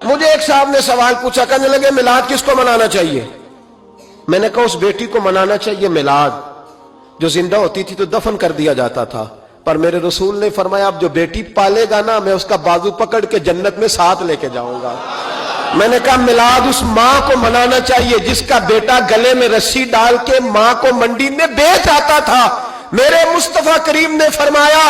مجھے ایک صاحب نے سوال پوچھا، کہنے لگے میلاد کس کو منانا چاہیے؟ میں نے کہا اس بیٹی کو منانا چاہیے میلاد جو زندہ ہوتی تھی تو دفن کر دیا جاتا تھا، پر میرے رسول نے فرمایا اب جو بیٹی پالے گا نا میں اس کا بازو پکڑ کے جنت میں ساتھ لے کے جاؤں گا۔ میں نے کہا میلاد اس ماں کو منانا چاہیے جس کا بیٹا گلے میں رسی ڈال کے ماں کو منڈی میں بیچ آتا تھا۔ میرے مصطفیٰ کریم نے فرمایا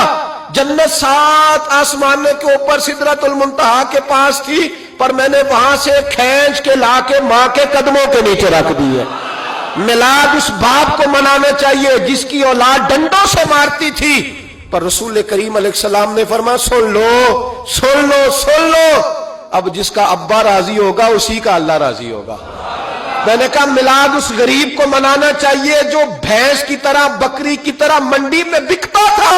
جنت 7 آسمانوں کے اوپر سدرۃ المنتہا کے پاس تھی، پر میں نے وہاں سے کھینچ کے لا کے ماں کے قدموں کے نیچے رکھ دی ہے۔ میلاد اس باپ کو منانا چاہیے جس کی اولاد ڈنڈوں سے مارتی تھی، پر رسول کریم علیہ السلام نے فرمایا سن لو سن لو سن لو، اب جس کا ابا راضی ہوگا اسی کا اللہ راضی ہوگا۔ میں نے کہا میلاد اس غریب کو منانا چاہیے جو بھینس کی طرح بکری کی طرح منڈی میں بکتا تھا،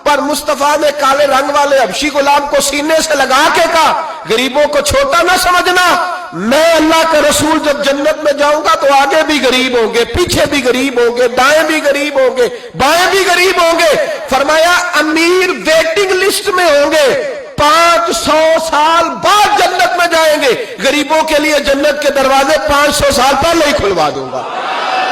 پر مصطفیٰ نے کالے رنگ والے حبشی غلام کو سینے سے لگا کے کہا غریبوں کو چھوٹا نہ سمجھنا، میں اللہ کا رسول جب جنت میں جاؤں گا تو آگے بھی غریب ہوں گے، پیچھے بھی غریب ہوں گے، دائیں بھی غریب ہوں گے، بائیں بھی غریب ہوں گے۔ فرمایا امیر ویٹنگ لسٹ میں ہوں گے، 500 سال بعد جنت میں جائیں گے، غریبوں کے لیے جنت کے دروازے 500 سال پہلے ہی کھلوا دوں گا۔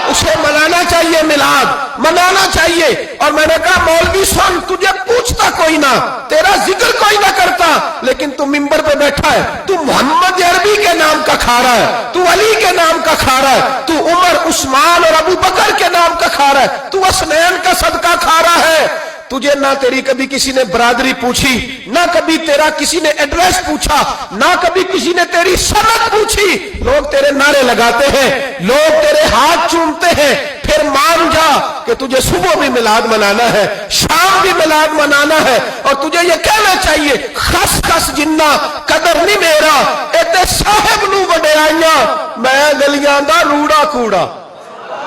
اسے منانا چاہیے، میلاد منانا چاہیے۔ اور میں نے کہا مولوی سن، تجھے پوچھتا کوئی نہ، تیرا ذکر کوئی نہ کرتا، لیکن تو ممبر پہ بیٹھا ہے، تو محمد عربی کے نام کا کھا رہا ہے، تو علی کے نام کا کھا رہا ہے، تو عمر عثمان اور ابو بکر کے نام کا کھا رہا ہے، تو اسنین کا صدقہ کھا رہا ہے۔ تجھے نہ تیری کبھی کسی نے برادری پوچھی، نہ کبھی تیرا کسی نے ایڈریس پوچھا، نہ کبھی کسی نے تیری سند پوچھی، لوگ تیرے نعرے لگاتے ہیں، لوگ تیرے ہاتھ چومتے ہیں۔ پھر مان جا کہ تجھے صبح بھی میلاد منانا ہے، شام بھی میلاد منانا ہے، اور تجھے یہ کہنا چاہیے خس خس جنہ قدر نہیں میرا ایتے صاحب نو وڈیائیاں میں گلیاں دا روڑا کوڑا،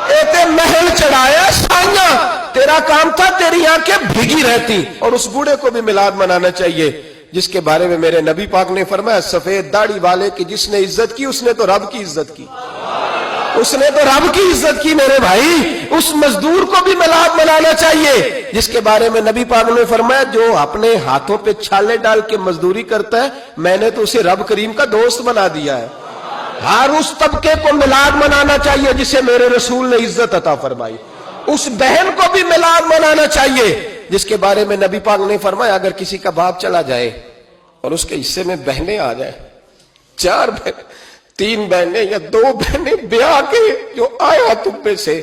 ایتے محل چڑھایا سائیاں، تیرا کام تھا تیری آنکھیں بھیگی رہتی۔ اور اس بوڑھے کو بھی میلاد منانا چاہیے جس کے بارے میں میرے نبی پاک نے فرمایا سفید داڑھی والے کی جس نے عزت کی اس نے تو رب کی عزت کی، اس نے تو رب کی عزت کی میرے بھائی۔ اس مزدور کو بھی میلاد منانا چاہیے جس کے بارے میں نبی پاک نے فرمایا جو اپنے ہاتھوں پہ چھالے ڈال کے مزدوری کرتا ہے میں نے تو اسے رب کریم کا دوست بنا دیا ہے۔ ہر اس طبقے کو میلاد منانا چاہیے جسے میرے رسول نے عزت عطا فرمائی۔ اس بہن کو بھی میلاد منانا چاہیے جس کے بارے میں نبی پاک نے فرمایا اگر کسی کا باپ چلا جائے اور اس کے حصے میں بہنیں آ جائیں، 4 بہن 3 بہنیں یا 2 بہنیں بیاہ کے جو آیا تم سے،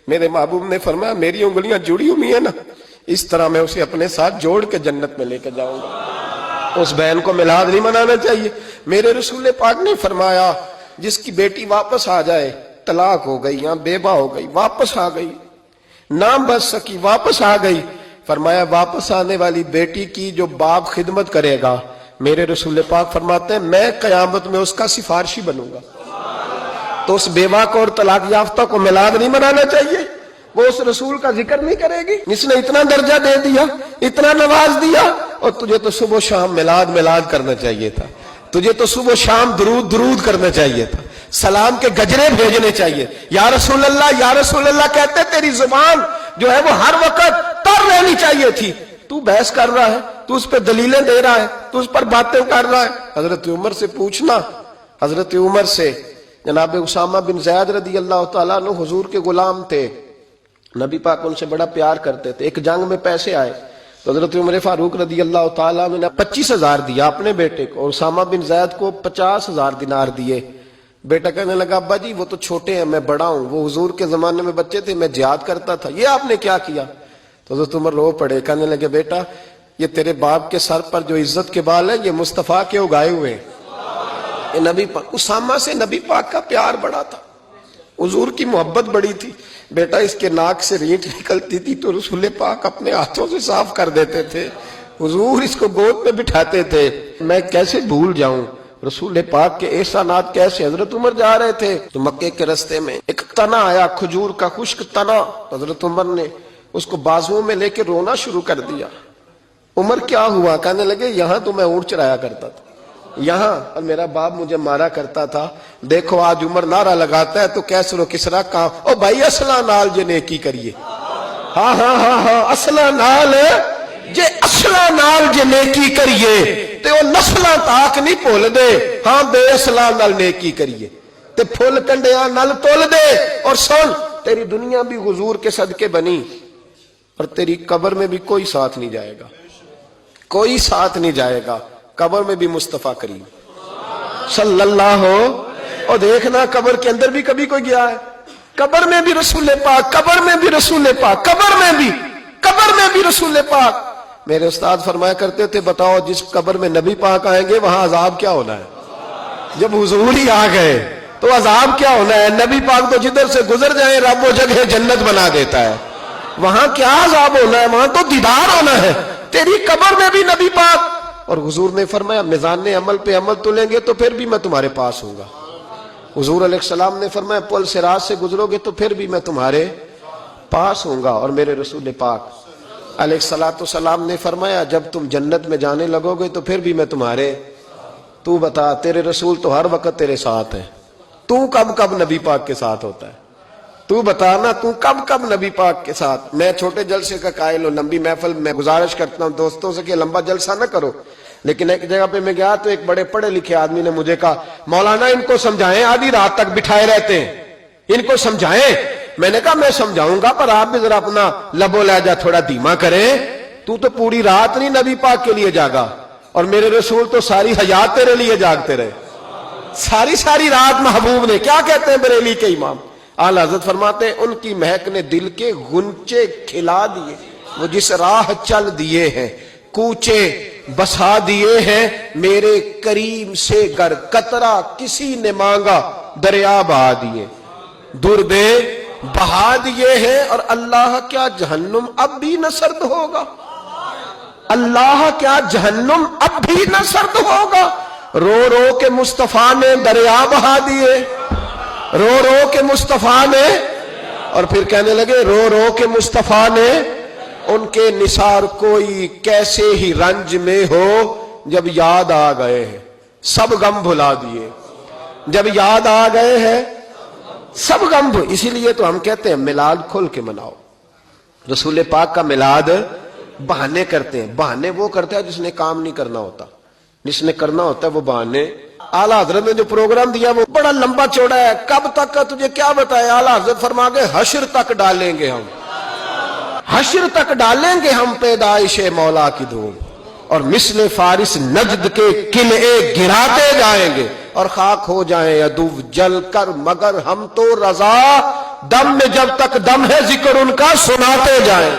میرے محبوب نے فرمایا میری انگلیاں جڑی ہوئی ہیں نا، اس طرح میں اسے اپنے ساتھ جوڑ کے جنت میں لے کے جاؤں گا۔ اس بہن کو میلاد نہیں منانا چاہیے۔ میرے رسول پاک نے فرمایا جس کی بیٹی واپس آ جائے، طلاق ہو گئی یا بیوہ ہو گئی، واپس آ گئی، نہ بچ سکی واپس آ گئی، فرمایا واپس آنے والی بیٹی کی جو باپ خدمت کرے گا میرے رسول پاک فرماتے ہیں میں قیامت میں اس کا سفارشی بنوں گا۔ تو اس بیوہ کو اور طلاق یافتہ کو میلاد نہیں منانا چاہیے، وہ اس رسول کا ذکر نہیں کرے گی جس نے اتنا درجہ دے دیا، اتنا نواز دیا، اور تجھے تو صبح و شام میلاد کرنا چاہیے تھا، تجھے تو صبح و شام درود کرنا چاہیے تھا، سلام کے گجرے بھیجنے چاہیے، یا رسول اللہ کہتے تیری زبان جو ہے وہ ہر وقت تر رہنی چاہیے تھی، تو بحث کر رہا ہے، تو اس پہ دلیلیں دے رہا ہے، تو اس پر باتیں کر رہا ہے۔ حضرت عمر سے پوچھنا، حضرت عمر سے جناب اسامہ بن زید رضی اللہ تعالیٰ عنہ حضور کے غلام تھے، نبی پاک ان سے بڑا پیار کرتے تھے۔ ایک جنگ میں پیسے آئے تو حضرت عمر فاروق رضی اللہ تعالیٰ عنہ نے 25,000 دیا اپنے بیٹے کو، اور اسامہ بن زید کو 50,000 دینار دیے۔ بیٹا کہنے لگا ابا جی وہ تو چھوٹے ہیں میں بڑا ہوں، وہ حضور کے زمانے میں بچے تھے میں جہاد کرتا تھا، یہ آپ نے کیا کیا؟ تو حضرت عمر رو پڑے، کہنے لگے بیٹا یہ تیرے باپ کے سر پر جو عزت کے بال ہیں یہ مصطفیٰ کے اگائے ہوئے ہیں۔ یہ نبی پاک، اسامہ سے نبی پاک کا پیار بڑا تھا، حضور کی محبت بڑی تھی۔ بیٹا اس کے ناک سے رینٹ نکلتی تھی تو رسول پاک اپنے ہاتھوں سے صاف کر دیتے تھے، حضور اس کو گود میں بٹھاتے تھے۔ میں کیسے بھول جاؤں رسول پاک کے احسانات کیسے۔ حضرت عمر جا رہے تھے تو مکے کے رستے میں ایک تنا آیا، کھجور کا خشک تنا، حضرت عمر نے اس کو بازوؤں میں لے کے رونا شروع کر دیا۔ عمر کیا ہوا؟ کہنے لگے یہاں تو میں اونٹ چرایا کرتا تھا، یہاں اور میرا باپ مجھے مارا کرتا تھا، دیکھو آج عمر نعرہ لگاتا ہے تو کیسر و کسرا کہاں، او بھائی اصلہ نال جے نیکی کریے، ہاں اصلہ نال جے اصلہ نال جے نیکی کریے تے وہ نسلاں تاک نہیں بھول دے ہاں بے اصلاں نال نیکی کریے تے پھل کنڈیاں نال تول دے. اور سن تیری دنیا بھی حضور کے صدقے بنی اور تیری قبر میں بھی کوئی ساتھ نہیں جائے گا, کوئی ساتھ نہیں جائے گا. قبر میں بھی مصطفیٰ کریم صلی اللہ ہو. اور دیکھنا قبر کے اندر بھی کبھی کوئی گیا ہے؟ قبر میں بھی رسول پاک, قبر میں بھی رسول پاک, قبر میں بھی رسول پاک. میرے استاد فرمایا کرتے تھے بتاؤ جس قبر میں نبی پاک آئیں گے وہاں عذاب کیا ہونا ہے؟ جب حضور ہی آ گئے تو عذاب کیا ہونا ہے؟ نبی پاک تو جدھر سے گزر جائیں رب وہ جگہ جنت بنا دیتا ہے. وہاں کیا عذاب ہونا ہے؟ وہاں تو دیدار ہونا ہے. تیری قبر میں بھی نبی پاک. اور حضور نے فرمایا میزان عمل پہ عمل تلیں گے تو پھر بھی میں تمہارے پاس ہوں گا. حضور علیہ السلام نے فرمایا پل صراط سے گزرو گے تو پھر بھی میں تمہارے پاس ہوں گا. اور میرے رسول پاک علیہ السلام نے فرمایا جب تم جنت میں جانے لگو گے تو پھر بھی میں تمہارے. تو بتا تیرے رسول تو ہر وقت تیرے ساتھ ہے, تو کب کب نبی پاک کے ساتھ ہوتا ہے؟ تو بتانا تو کب کب نبی پاک کے ساتھ؟ میں چھوٹے جلسے کا قائل ہوں, لمبی محفل میں گزارش کرتا ہوں دوستوں سے کہ لمبا جلسہ نہ کرو. لیکن ایک جگہ پہ میں گیا تو ایک بڑے پڑھے لکھے آدمی نے مجھے کہا مولانا ان کو سمجھائیں, آدھی رات تک بٹھائے رہتے ہیں, ان کو سمجھائیں. میں نے کہا میں سمجھاؤں گا پر آپ بھی ذرا اپنا لب و لہجہ تھوڑا دھیما کریں. تو پوری رات نہیں نبی پاک کے لیے جاگا اور میرے رسول تو ساری حیات تیرے لیے جاگتے رہے, ساری رات محبوب نے. کیا کہتے ہیں بریلی کے امام اعلیٰ حضرت فرماتے ہیں ان کی مہک نے دل کے غنچے کھلا دیے, وہ جس راہ چل دیے ہیں کوچے بسا دیے ہیں, میرے کریم سے گر قطرہ کسی نے مانگا دریا بہا دیے, دربے بہا دیے ہیں. اور اللہ کیا جہنم اب بھی نہ سرد ہوگا؟ اللہ کیا جہنم اب بھی نہ سرد ہوگا؟ رو رو کے مصطفیٰ نے دریا بہا دیے, رو رو کے مصطفیٰ نے. اور پھر کہنے لگے رو رو کے مصطفیٰ نے ان کے نثار کوئی کیسے ہی رنج میں ہو جب یاد آ گئے ہیں سب غم بھلا دیے, جب یاد آ گئے ہیں سب غم. اسی لیے تو ہم کہتے ہیں میلاد کھل کے مناؤ. رسول پاک کا میلاد بہانے کرتے ہیں, بہانے وہ کرتا ہے جس نے کام نہیں کرنا ہوتا, جس نے کرنا ہوتا ہے وہ بہانے. اعلیٰ حضرت نے جو پروگرام دیا وہ بڑا لمبا چوڑا ہے, کب تک کا تجھے کیا بتائے. اعلیٰ حضرت فرما گئے حشر تک ڈالیں گے ہم, حشر تک ڈالیں گے ہم پیدائش مولا کی دھوم, اور مثل فارس نجد کے قلعے گراتے جائیں گے اور خاک ہو جائیں عدو جل کر, مگر ہم تو رضا دم میں جب تک دم ہے ذکر ان کا سناتے جائیں.